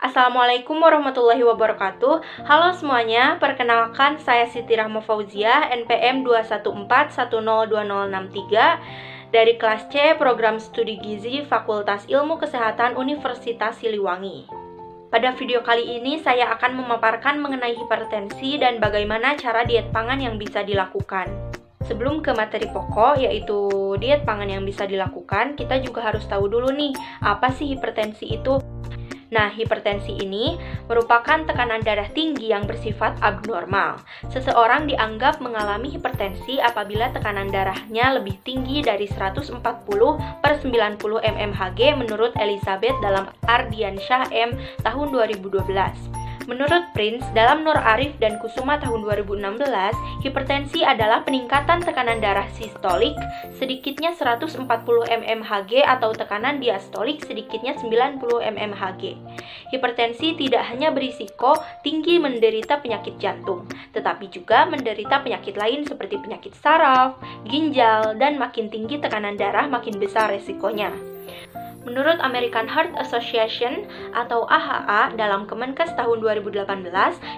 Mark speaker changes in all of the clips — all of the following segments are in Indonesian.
Speaker 1: Assalamualaikum warahmatullahi wabarakatuh. Halo semuanya, perkenalkan saya Siti Rahma Fauzia, NPM 214102063 dari kelas C Program Studi Gizi Fakultas Ilmu Kesehatan Universitas Siliwangi. Pada video kali ini saya akan memaparkan mengenai hipertensi dan bagaimana cara diet pangan yang bisa dilakukan. Sebelum ke materi pokok, yaitu diet pangan yang bisa dilakukan, kita juga harus tahu dulu nih, apa sih hipertensi itu? Nah, hipertensi ini merupakan tekanan darah tinggi yang bersifat abnormal. Seseorang dianggap mengalami hipertensi apabila tekanan darahnya lebih tinggi dari 140/90 mmHg menurut Elizabeth dalam Ardiansyah M tahun 2012. Menurut Prince, dalam Nur Arif dan Kusuma tahun 2016, hipertensi adalah peningkatan tekanan darah sistolik sedikitnya 140 mmHg atau tekanan diastolik sedikitnya 90 mmHg. Hipertensi tidak hanya berisiko tinggi menderita penyakit jantung, tetapi juga menderita penyakit lain seperti penyakit saraf, ginjal, dan makin tinggi tekanan darah makin besar resikonya. Menurut American Heart Association atau AHA dalam Kemenkes tahun 2018,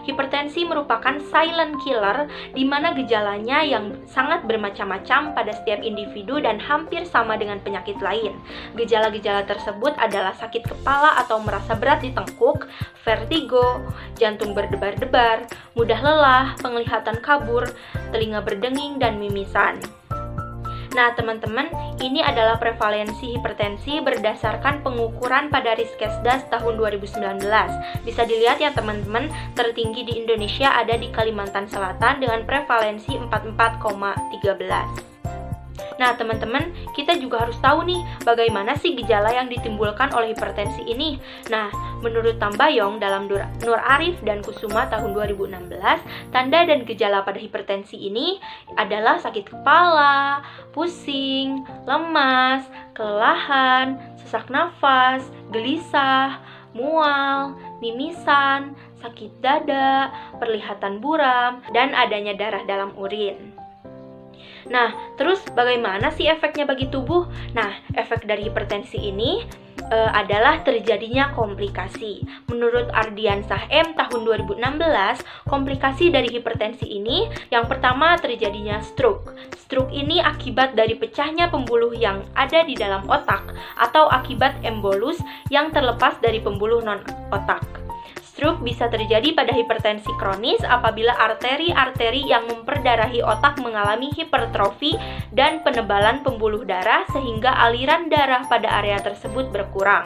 Speaker 1: hipertensi merupakan silent killer di mana gejalanya yang sangat bermacam-macam pada setiap individu dan hampir sama dengan penyakit lain. Gejala-gejala tersebut adalah sakit kepala atau merasa berat di tengkuk, vertigo, jantung berdebar-debar, mudah lelah, penglihatan kabur, telinga berdenging, dan mimisan. Nah, teman-teman, ini adalah prevalensi hipertensi berdasarkan pengukuran pada Riskesdas tahun 2019. Bisa dilihat ya teman-teman, tertinggi di Indonesia ada di Kalimantan Selatan dengan prevalensi 44,13. Nah, teman-teman, kita juga harus tahu nih, bagaimana sih gejala yang ditimbulkan oleh hipertensi ini. Nah, menurut Tambayong dalam Nur Arif dan Kusuma tahun 2016, tanda dan gejala pada hipertensi ini adalah sakit kepala, pusing, lemas, kelelahan, sesak nafas, gelisah, mual, mimisan, sakit dada, perlihatan buram, dan adanya darah dalam urin. Nah, terus bagaimana sih efeknya bagi tubuh? Nah, efek dari hipertensi ini adalah terjadinya komplikasi. Menurut Ardiansyah M tahun 2016, komplikasi dari hipertensi ini yang pertama terjadinya stroke. Stroke ini akibat dari pecahnya pembuluh yang ada di dalam otak atau akibat embolus yang terlepas dari pembuluh non-otak. Stroke bisa terjadi pada hipertensi kronis apabila arteri-arteri yang memperdarahi otak mengalami hipertrofi dan penebalan pembuluh darah sehingga aliran darah pada area tersebut berkurang.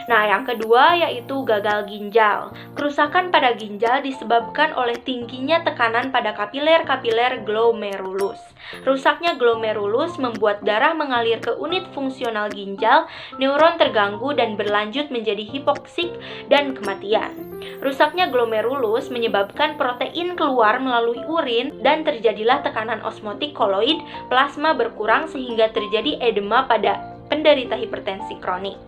Speaker 1: Nah, yang kedua yaitu gagal ginjal. Kerusakan pada ginjal disebabkan oleh tingginya tekanan pada kapiler-kapiler glomerulus. Rusaknya glomerulus membuat darah mengalir ke unit fungsional ginjal, neuron terganggu dan berlanjut menjadi hipoksik dan kematian. Rusaknya glomerulus menyebabkan protein keluar melalui urin dan terjadilah tekanan osmotik koloid, plasma berkurang sehingga terjadi edema pada penderita hipertensi kronik.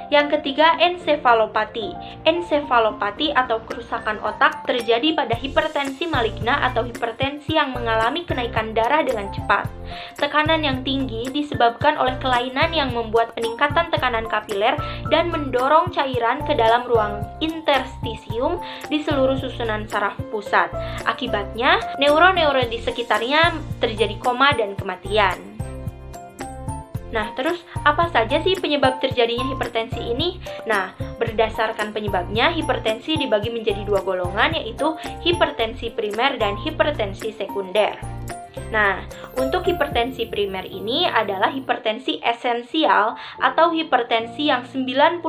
Speaker 1: Yang ketiga, ensefalopati. Ensefalopati atau kerusakan otak terjadi pada hipertensi maligna atau hipertensi yang mengalami kenaikan darah dengan cepat. Tekanan yang tinggi disebabkan oleh kelainan yang membuat peningkatan tekanan kapiler dan mendorong cairan ke dalam ruang interstisium di seluruh susunan saraf pusat. Akibatnya, neuron-neuron di sekitarnya terjadi koma dan kematian. Nah, terus apa saja sih penyebab terjadinya hipertensi ini? Nah, berdasarkan penyebabnya, hipertensi dibagi menjadi dua golongan, yaitu hipertensi primer dan hipertensi sekunder. Nah, untuk hipertensi primer ini adalah hipertensi esensial atau hipertensi yang 90%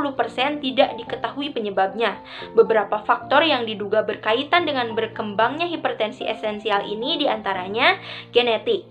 Speaker 1: tidak diketahui penyebabnya. Beberapa faktor yang diduga berkaitan dengan berkembangnya hipertensi esensial ini diantaranya genetik.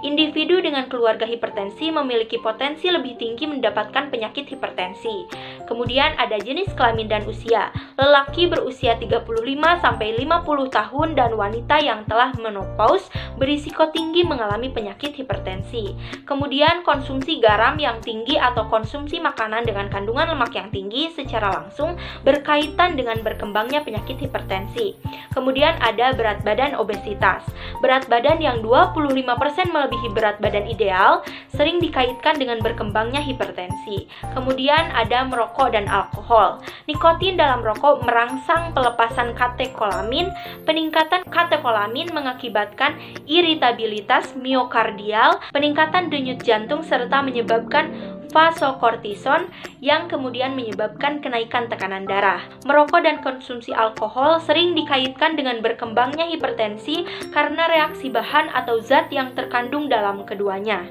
Speaker 1: Individu dengan keluarga hipertensi memiliki potensi lebih tinggi mendapatkan penyakit hipertensi. Kemudian ada jenis kelamin dan usia. Lelaki berusia 35-50 tahun dan wanita yang telah menopause berisiko tinggi mengalami penyakit hipertensi. Kemudian konsumsi garam yang tinggi atau konsumsi makanan dengan kandungan lemak yang tinggi secara langsung berkaitan dengan berkembangnya penyakit hipertensi. Kemudian ada berat badan obesitas. Berat badan yang 25% melebihi berat badan ideal sering dikaitkan dengan berkembangnya hipertensi. Kemudian ada merokok dan alkohol. Nikotin dalam rokok merangsang pelepasan katekolamin. Peningkatan katekolamin mengakibatkan iritabilitas miokardial, peningkatan denyut jantung, serta menyebabkan vasokortison yang kemudian menyebabkan kenaikan tekanan darah. Merokok dan konsumsi alkohol sering dikaitkan dengan berkembangnya hipertensi karena reaksi bahan atau zat yang terkandung dalam keduanya.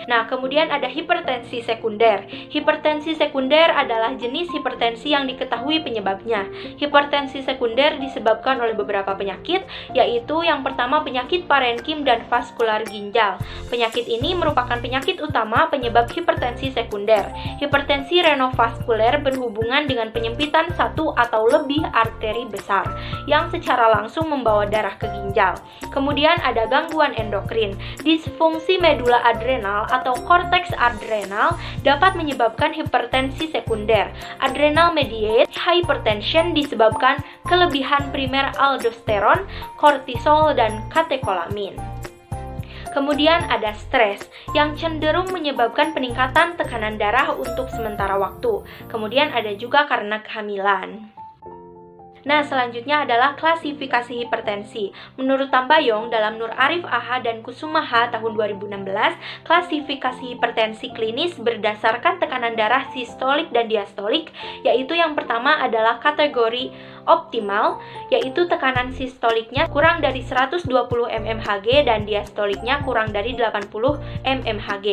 Speaker 1: Nah, kemudian ada hipertensi sekunder. Hipertensi sekunder adalah jenis hipertensi yang diketahui penyebabnya. Hipertensi sekunder disebabkan oleh beberapa penyakit, yaitu yang pertama penyakit parenkim dan vaskular ginjal. Penyakit ini merupakan penyakit utama penyebab hipertensi sekunder. Hipertensi renovaskuler berhubungan dengan penyempitan satu atau lebih arteri besar yang secara langsung membawa darah ke ginjal. Kemudian ada gangguan endokrin. Disfungsi medula adrenal atau korteks adrenal dapat menyebabkan hipertensi sekunder. Adrenal mediated hypertension disebabkan kelebihan primer aldosteron, kortisol, dan katekolamin. Kemudian ada stres yang cenderung menyebabkan peningkatan tekanan darah untuk sementara waktu. Kemudian ada juga karena kehamilan. Nah, selanjutnya adalah klasifikasi hipertensi. Menurut Tambayong dalam Nur Arif AH dan Kusumaha tahun 2016, klasifikasi hipertensi klinis berdasarkan tekanan darah sistolik dan diastolik, yaitu yang pertama adalah kategori optimal, yaitu tekanan sistoliknya kurang dari 120 mmHg dan diastoliknya kurang dari 80 mmHg.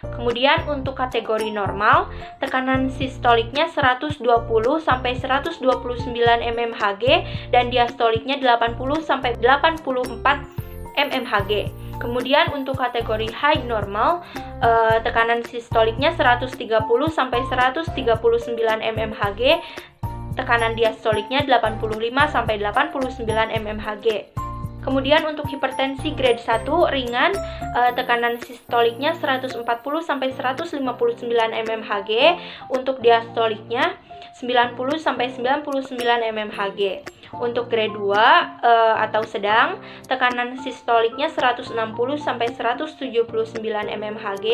Speaker 1: Kemudian untuk kategori normal, tekanan sistoliknya 120 sampai 129 mmHg dan diastoliknya 80 sampai 84 mmHg. Kemudian untuk kategori high normal, tekanan sistoliknya 130 sampai 139 mmHg, tekanan diastoliknya 85 sampai 89 mmHg. Kemudian untuk hipertensi grade 1 ringan, tekanan sistoliknya 140 sampai 159 mmHg, untuk diastoliknya 90 sampai 99 mmHg. Untuk grade 2 atau sedang, tekanan sistoliknya 160 sampai 179 mmHg,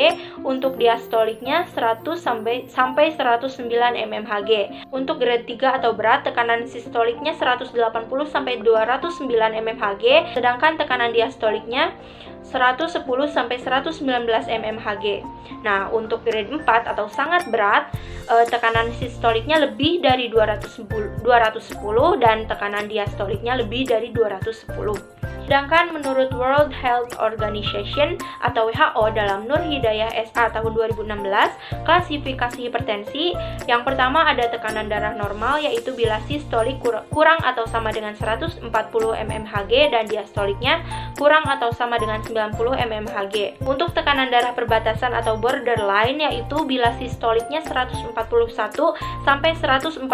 Speaker 1: untuk diastoliknya 100 sampai 109 mmHg. Untuk grade 3 atau berat, tekanan sistoliknya 180 sampai 209 mmHg, sedangkan tekanan diastoliknya 110 sampai 119 mmHg. Nah, untuk grade 4 atau sangat berat, tekanan sistoliknya lebih dari 210 dan tekanan diastoliknya lebih dari 210. Sedangkan menurut World Health Organization atau WHO dalam Nur Hidayah SA tahun 2016, klasifikasi hipertensi yang pertama ada tekanan darah normal, yaitu bila sistolik kurang atau sama dengan 140 mmHg dan diastoliknya kurang atau sama dengan 90 mmHg. Untuk tekanan darah perbatasan atau borderline, yaitu bila sistoliknya 141 sampai 149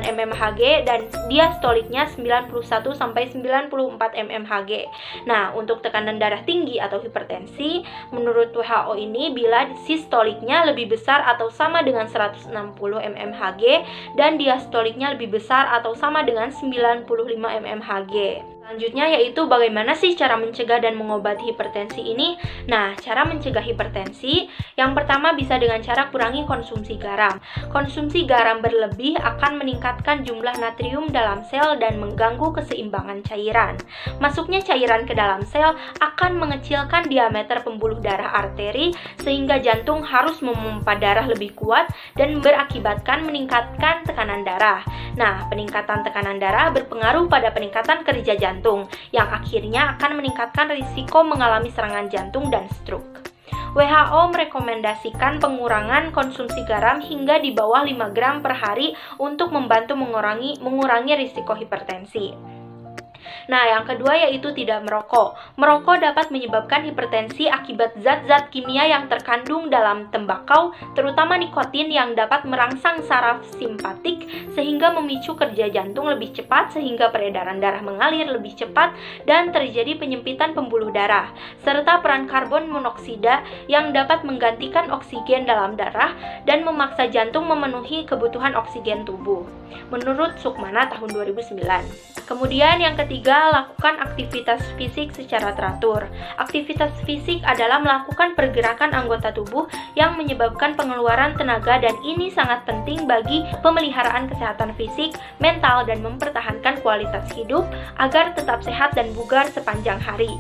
Speaker 1: mmHg dan diastoliknya 91 sampai 94 mmHg. Nah, untuk tekanan darah tinggi atau hipertensi, menurut WHO ini bila sistoliknya lebih besar atau sama dengan 160 mmHg dan diastoliknya lebih besar atau sama dengan 95 mmHg. Selanjutnya yaitu bagaimana sih cara mencegah dan mengobati hipertensi ini? Nah, cara mencegah hipertensi yang pertama bisa dengan cara kurangi konsumsi garam. Konsumsi garam berlebih akan meningkatkan jumlah natrium dalam sel dan mengganggu keseimbangan cairan. Masuknya cairan ke dalam sel akan mengecilkan diameter pembuluh darah arteri sehingga jantung harus memompa darah lebih kuat dan berakibatkan meningkatkan tekanan darah. Nah, peningkatan tekanan darah berpengaruh pada peningkatan kerja jantung, yang akhirnya akan meningkatkan risiko mengalami serangan jantung dan stroke. WHO merekomendasikan pengurangan konsumsi garam hingga di bawah 5 gram per hari untuk membantu mengurangi risiko hipertensi. Nah, yang kedua yaitu tidak merokok. Merokok dapat menyebabkan hipertensi akibat zat-zat kimia yang terkandung dalam tembakau, terutama nikotin yang dapat merangsang saraf simpatik sehingga memicu kerja jantung lebih cepat sehingga peredaran darah mengalir lebih cepat dan terjadi penyempitan pembuluh darah, serta peran karbon monoksida yang dapat menggantikan oksigen dalam darah dan memaksa jantung memenuhi kebutuhan oksigen tubuh. Menurut Sukmana tahun 2009. Kemudian yang ketiga ketiga, lakukan aktivitas fisik secara teratur. Aktivitas fisik adalah melakukan pergerakan anggota tubuh yang menyebabkan pengeluaran tenaga, dan ini sangat penting bagi pemeliharaan kesehatan fisik, mental, dan mempertahankan kualitas hidup agar tetap sehat dan bugar sepanjang hari.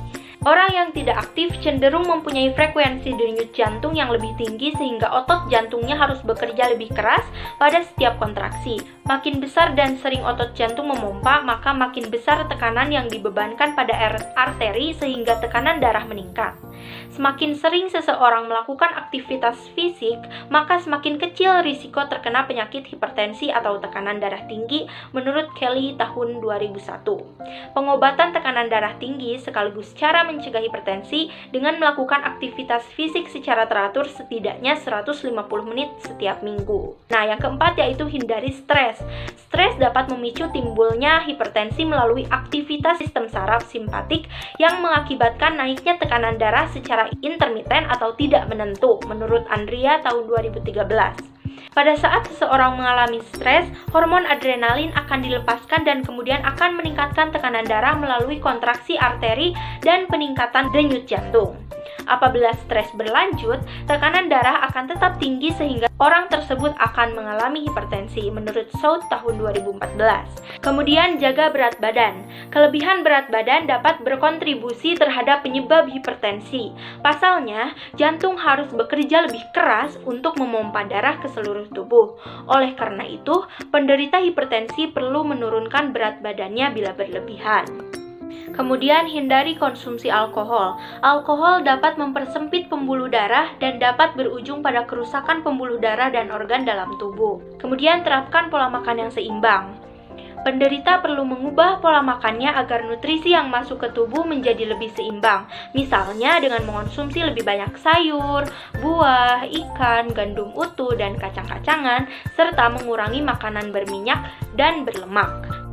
Speaker 1: Orang yang tidak aktif cenderung mempunyai frekuensi denyut jantung yang lebih tinggi sehingga otot jantungnya harus bekerja lebih keras pada setiap kontraksi. Makin besar dan sering otot jantung memompa, maka makin besar tekanan yang dibebankan pada arteri sehingga tekanan darah meningkat. Semakin sering seseorang melakukan aktivitas fisik, maka semakin kecil risiko terkena penyakit hipertensi atau tekanan darah tinggi menurut Kelly tahun 2001. Pengobatan tekanan darah tinggi sekaligus cara mencegah hipertensi dengan melakukan aktivitas fisik secara teratur setidaknya 150 menit setiap minggu. Nah, yang keempat yaitu hindari stres. Stres dapat memicu timbulnya hipertensi melalui aktivitas sistem saraf simpatik yang mengakibatkan naiknya tekanan darah secara intermiten atau tidak menentu, menurut Andrea tahun 2013. Pada saat seseorang mengalami stres, hormon adrenalin akan dilepaskan dan kemudian akan meningkatkan tekanan darah melalui kontraksi arteri dan peningkatan denyut jantung. Apabila stres berlanjut, tekanan darah akan tetap tinggi sehingga orang tersebut akan mengalami hipertensi, menurut South tahun 2014. Kemudian jaga berat badan. Kelebihan berat badan dapat berkontribusi terhadap penyebab hipertensi. Pasalnya, jantung harus bekerja lebih keras untuk memompa darah ke seluruh tubuh. Oleh karena itu, penderita hipertensi perlu menurunkan berat badannya bila berlebihan. Kemudian hindari konsumsi alkohol. Alkohol dapat mempersempit pembuluh darah dan dapat berujung pada kerusakan pembuluh darah dan organ dalam tubuh. Kemudian terapkan pola makan yang seimbang. Penderita perlu mengubah pola makannya agar nutrisi yang masuk ke tubuh menjadi lebih seimbang. Misalnya dengan mengonsumsi lebih banyak sayur, buah, ikan, gandum utuh, dan kacang-kacangan, serta mengurangi makanan berminyak dan berlemak.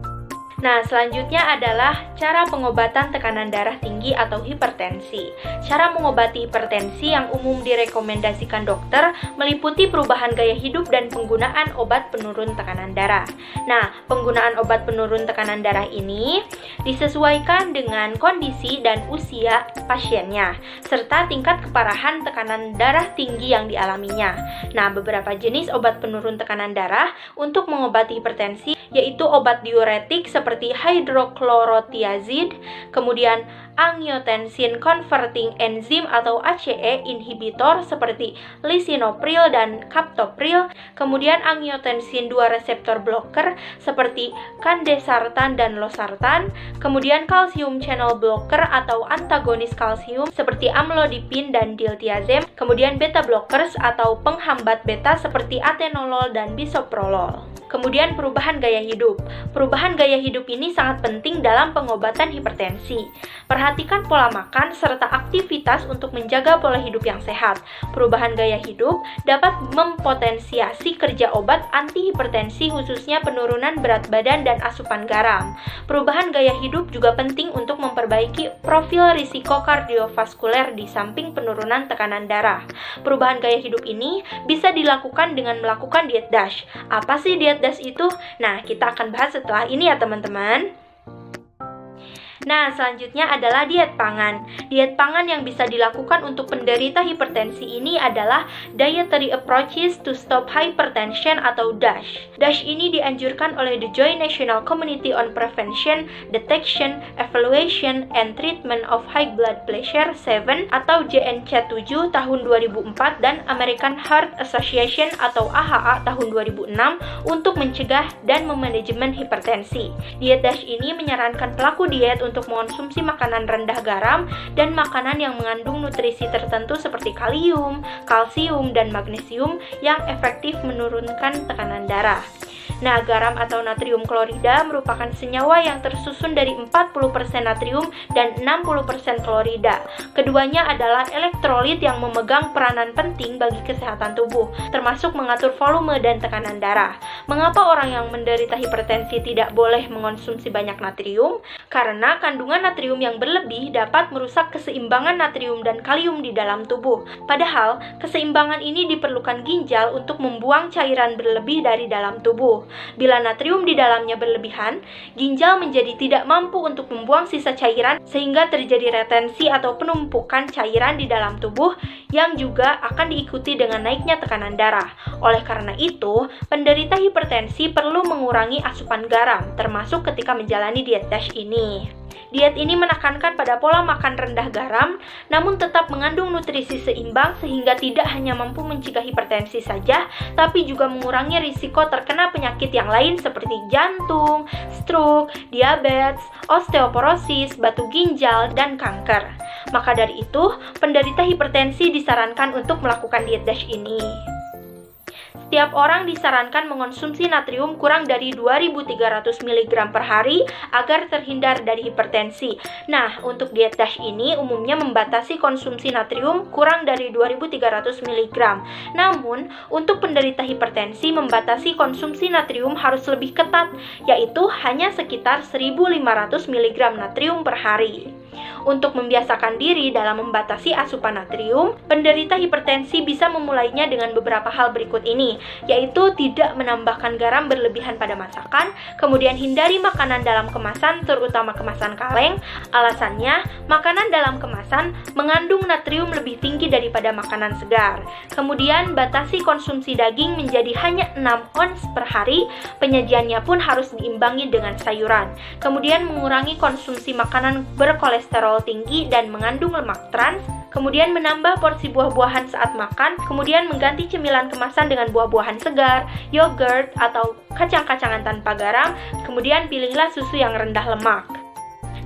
Speaker 1: Nah, selanjutnya adalah cara pengobatan tekanan darah tinggi atau hipertensi. Cara mengobati hipertensi yang umum direkomendasikan dokter meliputi perubahan gaya hidup dan penggunaan obat penurun tekanan darah. Nah, penggunaan obat penurun tekanan darah ini disesuaikan dengan kondisi dan usia pasiennya, serta tingkat keparahan tekanan darah tinggi yang dialaminya. Nah, beberapa jenis obat penurun tekanan darah untuk mengobati hipertensi yaitu obat diuretik seperti hydrochlorothiazide, kemudian angiotensin converting enzyme atau ACE inhibitor seperti lisinopril dan captopril, kemudian angiotensin 2 reseptor blocker seperti candesartan dan losartan, kemudian calcium channel blocker atau antagonis kalsium seperti amlodipin dan diltiazem, kemudian beta blockers atau penghambat beta seperti atenolol dan bisoprolol. Kemudian perubahan gaya hidup. Perubahan gaya hidup ini sangat penting dalam pengobatan hipertensi. Perhatikan pola makan serta aktivitas untuk menjaga pola hidup yang sehat. Perubahan gaya hidup dapat mempotensiasi kerja obat antihipertensi khususnya penurunan berat badan dan asupan garam. Perubahan gaya hidup juga penting untuk memperbaiki profil risiko kardiovaskuler di samping penurunan tekanan darah. Perubahan gaya hidup ini bisa dilakukan dengan melakukan diet DASH. Apa sih diet DASH itu? Nah, kita akan bahas setelah ini ya teman-teman. Nah, selanjutnya adalah diet pangan. Diet pangan yang bisa dilakukan untuk penderita hipertensi ini adalah Dietary Approaches to Stop Hypertension atau DASH. DASH ini dianjurkan oleh The Joint National Committee on Prevention, Detection, Evaluation, and Treatment of High Blood Pressure 7 atau JNC7 tahun 2004 dan American Heart Association atau AHA tahun 2006 untuk mencegah dan memanajemen hipertensi. Diet DASH ini menyarankan pelaku diet untuk mengonsumsi makanan rendah garam dan makanan yang mengandung nutrisi tertentu seperti kalium, kalsium, dan magnesium yang efektif menurunkan tekanan darah. Nah, garam atau natrium klorida merupakan senyawa yang tersusun dari 40% natrium dan 60% klorida. Keduanya adalah elektrolit yang memegang peranan penting bagi kesehatan tubuh, termasuk mengatur volume dan tekanan darah. Mengapa orang yang menderita hipertensi tidak boleh mengonsumsi banyak natrium? Karena kandungan natrium yang berlebih dapat merusak keseimbangan natrium dan kalium di dalam tubuh. Padahal, keseimbangan ini diperlukan ginjal untuk membuang cairan berlebih dari dalam tubuh. Bila natrium di dalamnya berlebihan, ginjal menjadi tidak mampu untuk membuang sisa cairan sehingga terjadi retensi atau penumpukan cairan di dalam tubuh yang juga akan diikuti dengan naiknya tekanan darah. Oleh karena itu, penderita hipertensi perlu mengurangi asupan garam, termasuk ketika menjalani diet DASH ini. Diet ini menekankan pada pola makan rendah garam, namun tetap mengandung nutrisi seimbang sehingga tidak hanya mampu mencegah hipertensi saja, tapi juga mengurangi risiko terkena penyakit yang lain seperti jantung, stroke, diabetes, osteoporosis, batu ginjal, dan kanker. Maka dari itu, penderita hipertensi disarankan untuk melakukan diet DASH ini. Setiap orang disarankan mengonsumsi natrium kurang dari 2.300 mg per hari agar terhindar dari hipertensi. Nah, untuk diet DASH ini umumnya membatasi konsumsi natrium kurang dari 2.300 mg. Namun, untuk penderita hipertensi membatasi konsumsi natrium harus lebih ketat, yaitu hanya sekitar 1.500 mg natrium per hari. Untuk membiasakan diri dalam membatasi asupan natrium, penderita hipertensi bisa memulainya dengan beberapa hal berikut ini, yaitu tidak menambahkan garam berlebihan pada masakan, kemudian hindari makanan dalam kemasan, terutama kemasan kaleng. Alasannya, makanan dalam kemasan mengandung natrium lebih tinggi daripada makanan segar. Kemudian, batasi konsumsi daging menjadi hanya 6 ons per hari, penyajiannya pun harus diimbangi dengan sayuran. Kemudian, mengurangi konsumsi makanan berkolesterol tinggi dan mengandung lemak trans, kemudian menambah porsi buah-buahan saat makan, kemudian mengganti cemilan kemasan dengan buah-buahan segar, yogurt, atau kacang-kacangan tanpa garam, kemudian pilihlah susu yang rendah lemak.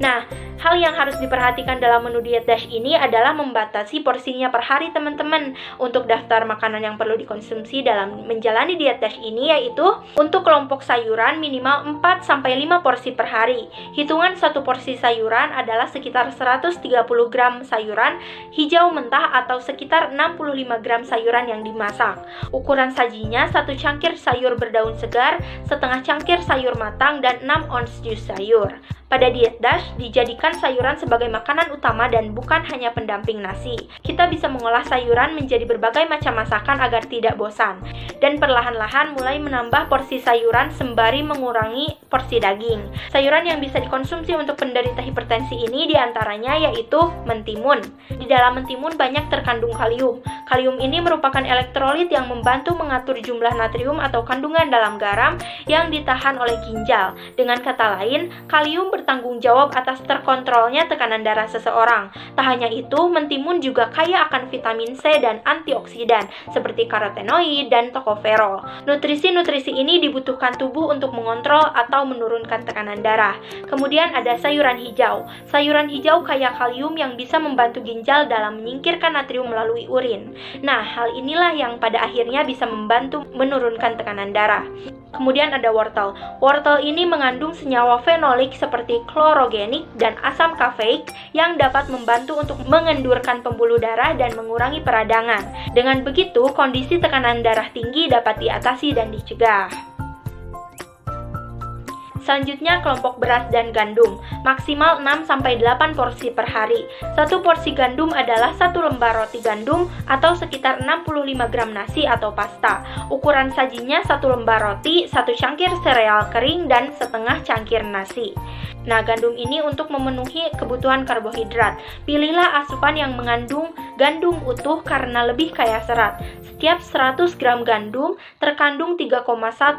Speaker 1: Nah, hal yang harus diperhatikan dalam menu diet DASH ini adalah membatasi porsinya per hari teman-teman. Untuk daftar makanan yang perlu dikonsumsi dalam menjalani diet DASH ini yaitu untuk kelompok sayuran minimal 4-5 porsi per hari. Hitungan satu porsi sayuran adalah sekitar 130 gram sayuran hijau mentah atau sekitar 65 gram sayuran yang dimasak. Ukuran sajinya 1 cangkir sayur berdaun segar, setengah cangkir sayur matang, dan 6 ons jus sayur. Pada diet DASH, dijadikan sayuran sebagai makanan utama dan bukan hanya pendamping nasi. Kita bisa mengolah sayuran menjadi berbagai macam masakan agar tidak bosan. Dan perlahan-lahan mulai menambah porsi sayuran sembari mengurangi porsi daging. Sayuran yang bisa dikonsumsi untuk penderita hipertensi ini diantaranya yaitu mentimun. Di dalam mentimun banyak terkandung kalium. Kalium ini merupakan elektrolit yang membantu mengatur jumlah natrium atau kandungan dalam garam yang ditahan oleh ginjal. Dengan kata lain, kalium bertanggung jawab atas terkontrolnya tekanan darah seseorang. Tak hanya itu, mentimun juga kaya akan vitamin C dan antioksidan seperti karotenoid dan tokoferol. Nutrisi-nutrisi ini dibutuhkan tubuh untuk mengontrol atau menurunkan tekanan darah. Kemudian ada sayuran hijau. Sayuran hijau kaya kalium yang bisa membantu ginjal dalam menyingkirkan natrium melalui urin. Nah, hal inilah yang pada akhirnya bisa membantu menurunkan tekanan darah. Kemudian ada wortel. Wortel ini mengandung senyawa fenolik seperti klorogenik dan asam kafeik yang dapat membantu untuk mengendurkan pembuluh darah dan mengurangi peradangan. Dengan begitu, kondisi tekanan darah tinggi dapat diatasi dan dicegah. Selanjutnya kelompok beras dan gandum, maksimal 6-8 porsi per hari. Satu porsi gandum adalah 1 lembar roti gandum atau sekitar 65 gram nasi atau pasta. Ukuran sajinya 1 lembar roti, 1 cangkir sereal kering, dan setengah cangkir nasi. Nah, gandum ini untuk memenuhi kebutuhan karbohidrat. Pilihlah asupan yang mengandung gandum utuh karena lebih kaya serat. Setiap 100 gram gandum terkandung 3,1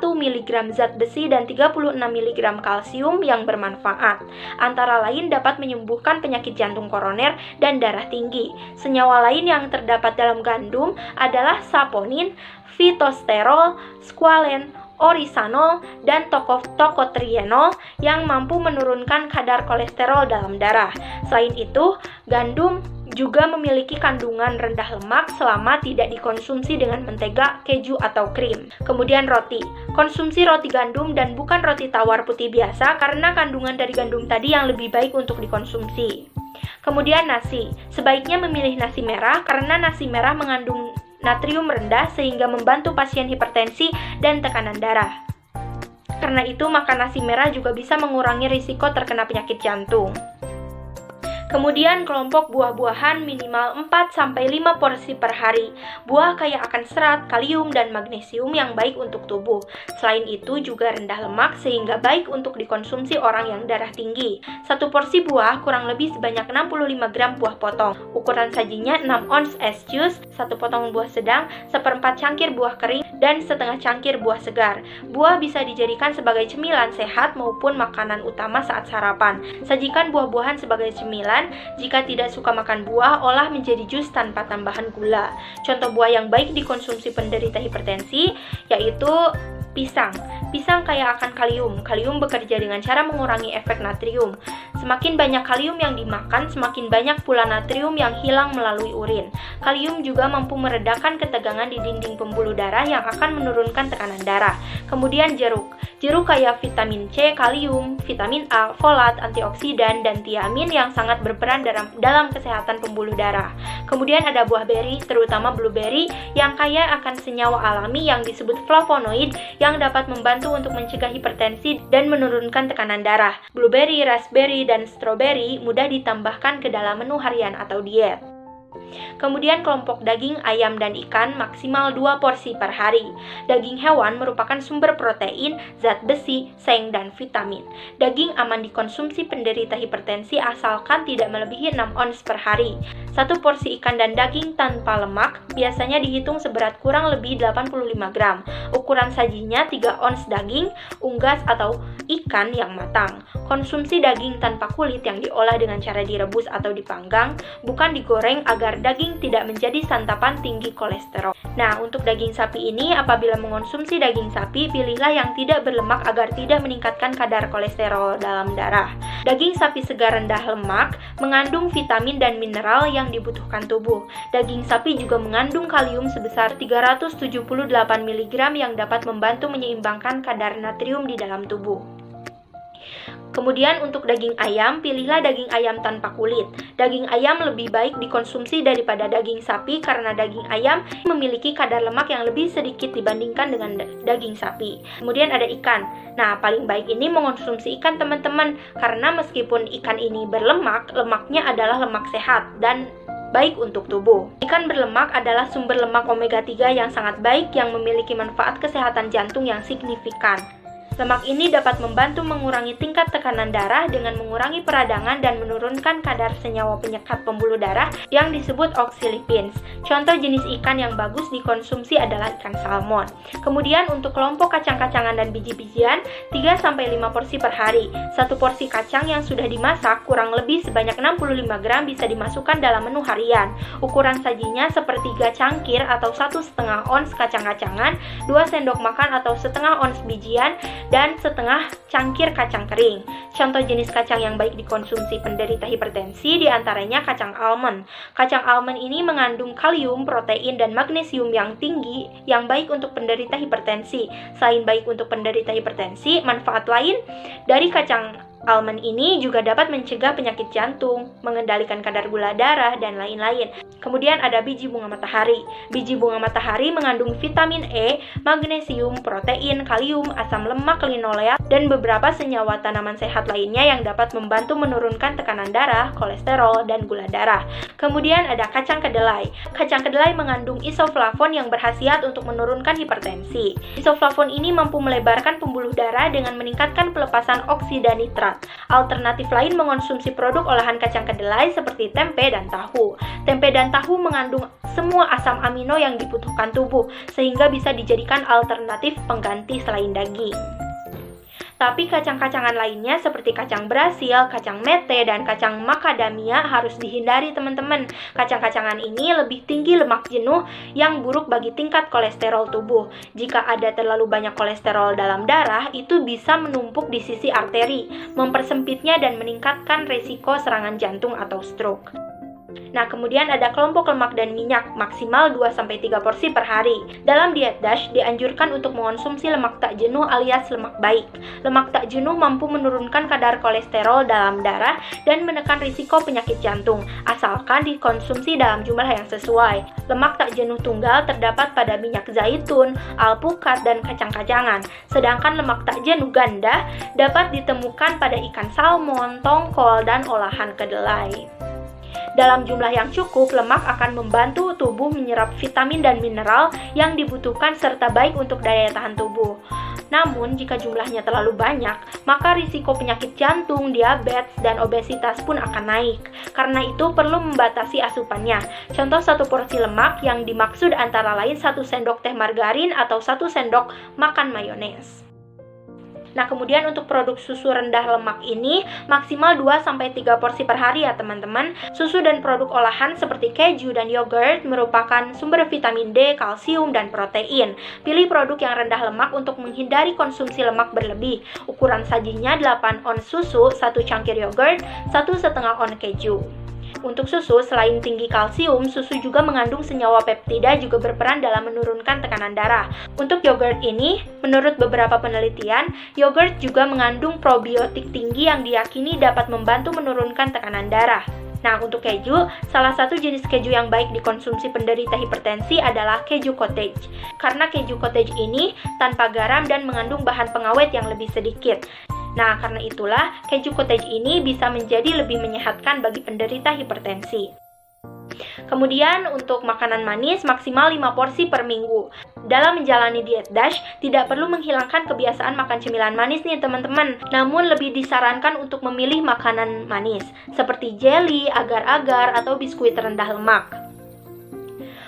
Speaker 1: mg zat besi dan 36 mg kalsium yang bermanfaat. Antara lain dapat menyembuhkan penyakit jantung koroner dan darah tinggi. Senyawa lain yang terdapat dalam gandum adalah saponin, fitosterol, squalen, orisanol, dan tocotrienol yang mampu menurunkan kadar kolesterol dalam darah. Selain itu, gandum juga memiliki kandungan rendah lemak selama tidak dikonsumsi dengan mentega, keju, atau krim. Kemudian roti. Konsumsi roti gandum dan bukan roti tawar putih biasa karena kandungan dari gandum tadi yang lebih baik untuk dikonsumsi. Kemudian nasi. Sebaiknya memilih nasi merah karena nasi merah mengandung natrium rendah sehingga membantu pasien hipertensi dan tekanan darah. Karena itu, makan nasi merah juga bisa mengurangi risiko terkena penyakit jantung. Kemudian kelompok buah-buahan minimal 4-5 porsi per hari. Buah kaya akan serat, kalium, dan magnesium yang baik untuk tubuh. Selain itu juga rendah lemak sehingga baik untuk dikonsumsi orang yang darah tinggi. Satu porsi buah kurang lebih sebanyak 65 gram buah potong. Ukuran sajinya 6 ons es jus, 1 potong buah sedang, 1/4 cangkir buah kering, dan setengah cangkir buah segar. Buah bisa dijadikan sebagai cemilan sehat maupun makanan utama saat sarapan. Sajikan buah-buahan sebagai cemilan. Jika tidak suka makan buah, olah menjadi jus tanpa tambahan gula. Contoh buah yang baik dikonsumsi penderita hipertensi yaitu pisang. Pisang kaya akan kalium. Kalium bekerja dengan cara mengurangi efek natrium. Semakin banyak kalium yang dimakan, semakin banyak pula natrium yang hilang melalui urin. Kalium juga mampu meredakan ketegangan di dinding pembuluh darah yang akan menurunkan tekanan darah. Kemudian jeruk. Jeruk kaya vitamin C, kalium, vitamin A, folat, antioksidan, dan tiamin yang sangat berperan dalam kesehatan pembuluh darah. Kemudian ada buah beri, terutama blueberry, yang kaya akan senyawa alami yang disebut flavonoid yang dapat membantu untuk mencegah hipertensi dan menurunkan tekanan darah. Blueberry, raspberry, dan strawberry mudah ditambahkan ke dalam menu harian atau diet. Kemudian kelompok daging, ayam, dan ikan maksimal 2 porsi per hari. Daging hewan merupakan sumber protein, zat besi, seng, dan vitamin. Daging aman dikonsumsi penderita hipertensi asalkan tidak melebihi 6 ons per hari. Satu porsi ikan dan daging tanpa lemak biasanya dihitung seberat kurang lebih 85 gram. Ukuran sajinya 3 ons daging, unggas atau ikan yang matang. Konsumsi daging tanpa kulit yang diolah dengan cara direbus atau dipanggang, bukan digoreng agar daging tidak menjadi santapan tinggi kolesterol. Nah, untuk daging sapi ini, apabila mengonsumsi daging sapi, pilihlah yang tidak berlemak agar tidak meningkatkan kadar kolesterol dalam darah. Daging sapi segar rendah lemak mengandung vitamin dan mineral yang dibutuhkan tubuh. Daging sapi juga mengandung kalium sebesar 378 mg yang dapat membantu menyeimbangkan kadar natrium di dalam tubuh. Kemudian untuk daging ayam, pilihlah daging ayam tanpa kulit. Daging ayam lebih baik dikonsumsi daripada daging sapi karena daging ayam memiliki kadar lemak yang lebih sedikit dibandingkan dengan daging sapi. Kemudian ada ikan. Nah, paling baik ini mengonsumsi ikan teman-teman, karena meskipun ikan ini berlemak, lemaknya adalah lemak sehat dan baik untuk tubuh. Ikan berlemak adalah sumber lemak omega 3 yang sangat baik yang memiliki manfaat kesehatan jantung yang signifikan. Lemak ini dapat membantu mengurangi tingkat tekanan darah dengan mengurangi peradangan dan menurunkan kadar senyawa penyekat pembuluh darah yang disebut oxylipins. Contoh jenis ikan yang bagus dikonsumsi adalah ikan salmon. Kemudian untuk kelompok kacang-kacangan dan biji-bijian, 3-5 porsi per hari. Satu porsi kacang yang sudah dimasak kurang lebih sebanyak 65 gram bisa dimasukkan dalam menu harian. Ukuran sajinya sepertiga cangkir atau 1,5 ons kacang-kacangan, 2 sendok makan atau setengah ons bijian, dan setengah cangkir kacang kering. Contoh jenis kacang yang baik dikonsumsi penderita hipertensi diantaranya kacang almond. Kacang almond ini mengandung kalium, protein, dan magnesium yang tinggi yang baik untuk penderita hipertensi. Selain baik untuk penderita hipertensi, manfaat lain dari kacang almond ini juga dapat mencegah penyakit jantung, mengendalikan kadar gula darah, dan lain-lain. Kemudian ada biji bunga matahari. Biji bunga matahari mengandung vitamin E, magnesium, protein, kalium, asam lemak linoleat, dan beberapa senyawa tanaman sehat lainnya yang dapat membantu menurunkan tekanan darah, kolesterol, dan gula darah. Kemudian ada kacang kedelai. Kacang kedelai mengandung isoflavon yang berkhasiat untuk menurunkan hipertensi. Isoflavon ini mampu melebarkan pembuluh darah dengan meningkatkan pelepasan oksida nitrat. Alternatif lain mengonsumsi produk olahan kacang kedelai seperti tempe dan tahu. Tempe dan tahu mengandung semua asam amino yang dibutuhkan tubuh, sehingga bisa dijadikan alternatif pengganti selain daging. Tapi kacang-kacangan lainnya seperti kacang Brasil, kacang mete, dan kacang macadamia harus dihindari teman-teman. Kacang-kacangan ini lebih tinggi lemak jenuh yang buruk bagi tingkat kolesterol tubuh. Jika ada terlalu banyak kolesterol dalam darah, itu bisa menumpuk di sisi arteri, mempersempitnya dan meningkatkan resiko serangan jantung atau stroke. Nah, kemudian ada kelompok lemak dan minyak, maksimal 2-3 porsi per hari. Dalam diet DASH, dianjurkan untuk mengonsumsi lemak tak jenuh alias lemak baik. Lemak tak jenuh mampu menurunkan kadar kolesterol dalam darah dan menekan risiko penyakit jantung, asalkan dikonsumsi dalam jumlah yang sesuai. Lemak tak jenuh tunggal terdapat pada minyak zaitun, alpukat, dan kacang-kacangan. Sedangkan lemak tak jenuh ganda dapat ditemukan pada ikan salmon, tongkol, dan olahan kedelai. Dalam jumlah yang cukup, lemak akan membantu tubuh menyerap vitamin dan mineral yang dibutuhkan serta baik untuk daya tahan tubuh. Namun, jika jumlahnya terlalu banyak, maka risiko penyakit jantung, diabetes, dan obesitas pun akan naik. Karena itu, perlu membatasi asupannya. Contoh satu porsi lemak yang dimaksud antara lain 1 sendok teh margarin atau 1 sendok makan mayones. Nah, kemudian untuk produk susu rendah lemak ini maksimal 2-3 porsi per hari ya teman-teman. Susu dan produk olahan seperti keju dan yogurt merupakan sumber vitamin D, kalsium, dan protein. Pilih produk yang rendah lemak untuk menghindari konsumsi lemak berlebih. Ukuran sajinya 8 ons susu, 1 cangkir yogurt, 1,5 ons keju. Untuk susu, selain tinggi kalsium, susu juga mengandung senyawa peptida juga berperan dalam menurunkan tekanan darah. Untuk yogurt ini, menurut beberapa penelitian, yogurt juga mengandung probiotik tinggi yang diyakini dapat membantu menurunkan tekanan darah. Nah, untuk keju, salah satu jenis keju yang baik dikonsumsi penderita hipertensi adalah keju cottage. Karena keju cottage ini tanpa garam dan mengandung bahan pengawet yang lebih sedikit. Nah, karena itulah keju cottage ini bisa menjadi lebih menyehatkan bagi penderita hipertensi. Kemudian untuk makanan manis maksimal 5 porsi per minggu. Dalam menjalani diet DASH, tidak perlu menghilangkan kebiasaan makan cemilan manis nih teman-teman. Namun lebih disarankan untuk memilih makanan manis, seperti jelly, agar-agar, atau biskuit rendah lemak.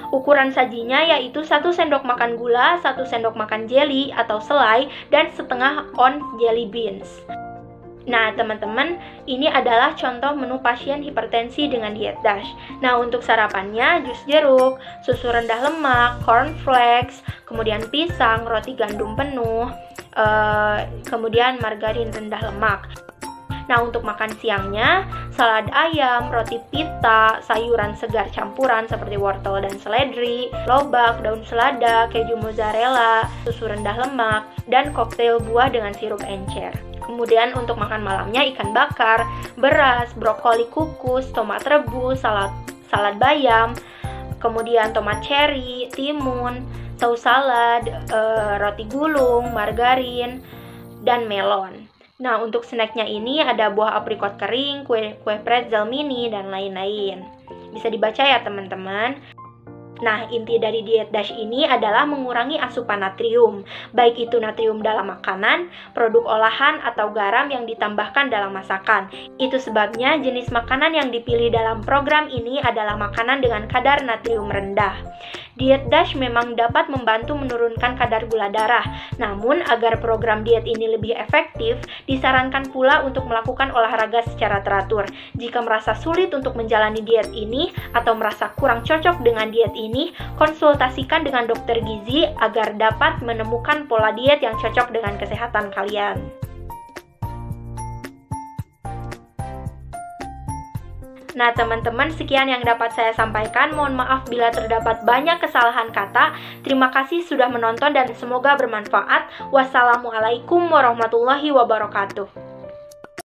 Speaker 1: Ukuran sajinya yaitu 1 sendok makan gula, 1 sendok makan jelly atau selai, dan setengah ons jelly beans. Nah teman-teman, ini adalah contoh menu pasien hipertensi dengan diet DASH. Nah untuk sarapannya, jus jeruk, susu rendah lemak, cornflakes, kemudian pisang, roti gandum penuh, kemudian margarin rendah lemak. Nah untuk makan siangnya, salad ayam, roti pita, sayuran segar campuran seperti wortel dan seledri, lobak, daun selada, keju mozzarella, susu rendah lemak, dan koktail buah dengan sirup encer. Kemudian untuk makan malamnya ikan bakar, beras, brokoli kukus, tomat rebus, salad bayam, kemudian tomat cherry, timun, saus salad, roti gulung, margarin, dan melon. Nah, untuk snacknya ini ada buah aprikot kering, kue pretzel mini, dan lain-lain. Bisa dibaca ya teman-teman. Nah, inti dari diet DASH ini adalah mengurangi asupan natrium, baik itu natrium dalam makanan, produk olahan, atau garam yang ditambahkan dalam masakan. Itu sebabnya jenis makanan yang dipilih dalam program ini adalah makanan dengan kadar natrium rendah. Diet DASH memang dapat membantu menurunkan kadar gula darah, namun agar program diet ini lebih efektif, disarankan pula untuk melakukan olahraga secara teratur. Jika merasa sulit untuk menjalani diet ini, atau merasa kurang cocok dengan diet ini, konsultasikan dengan dokter gizi agar dapat menemukan pola diet yang cocok dengan kesehatan kalian. Nah teman-teman, sekian yang dapat saya sampaikan. Mohon maaf bila terdapat banyak kesalahan kata. Terima kasih sudah menonton dan semoga bermanfaat. Wassalamualaikum warahmatullahi wabarakatuh.